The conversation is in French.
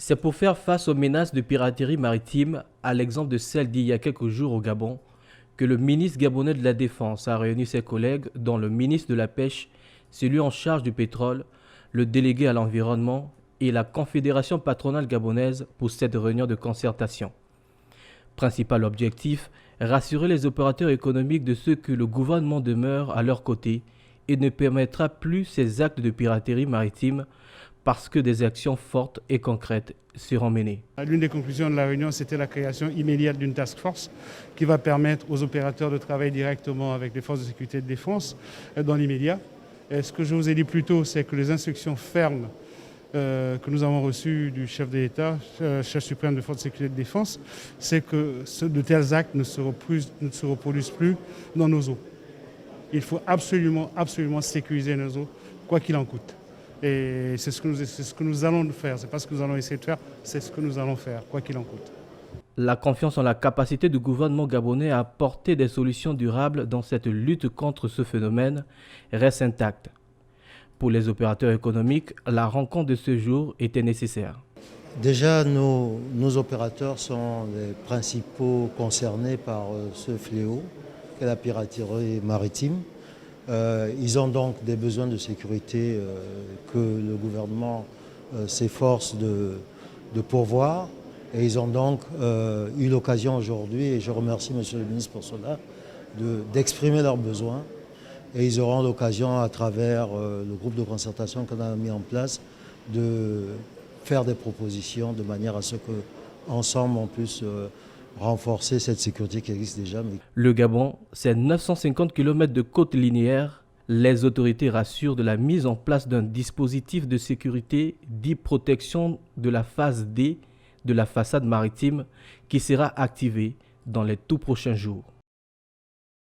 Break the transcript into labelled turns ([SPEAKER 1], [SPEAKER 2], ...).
[SPEAKER 1] C'est pour faire face aux menaces de piraterie maritime, à l'exemple de celle d'il y a quelques jours au Gabon, que le ministre gabonais de la Défense a réuni ses collègues, dont le ministre de la Pêche, celui en charge du pétrole, le délégué à l'environnement et la Confédération patronale gabonaise pour cette réunion de concertation. Principal objectif, rassurer les opérateurs économiques de ce que le gouvernement demeure à leur côté et ne permettra plus ces actes de piraterie maritime parce que des actions fortes et concrètes seront menées.
[SPEAKER 2] L'une des conclusions de la réunion, c'était la création immédiate d'une task force qui va permettre aux opérateurs de travailler directement avec les forces de sécurité et de défense dans l'immédiat. Ce que je vous ai dit plus tôt, c'est que les instructions fermes que nous avons reçues du chef de l'État, chef suprême de forces de sécurité et de défense, c'est que de tels actes ne se reproduisent plus dans nos eaux. Il faut absolument sécuriser nos eaux, quoi qu'il en coûte. Et c'est ce que nous allons faire. Ce n'est pas ce que nous allons essayer de faire, c'est ce que nous allons faire, quoi qu'il en coûte.
[SPEAKER 1] La confiance en la capacité du gouvernement gabonais à apporter des solutions durables dans cette lutte contre ce phénomène reste intacte. Pour les opérateurs économiques, la rencontre de ce jour était nécessaire.
[SPEAKER 3] Déjà, nos opérateurs sont les principaux concernés par ce fléau qu'est la piraterie maritime. Ils ont donc des besoins de sécurité que le gouvernement s'efforce de pourvoir. Et ils ont donc eu l'occasion aujourd'hui, et je remercie M. le ministre pour cela, d'exprimer leurs besoins. Et ils auront l'occasion, à travers le groupe de concertation qu'on a mis en place, de faire des propositions de manière à ce qu'ensemble on puisse renforcer cette sécurité qui existe déjà.
[SPEAKER 1] Le Gabon, c'est 950 km de côte linéaire. Les autorités rassurent de la mise en place d'un dispositif de sécurité dit protection de la phase D de la façade maritime qui sera activé dans les tout prochains jours.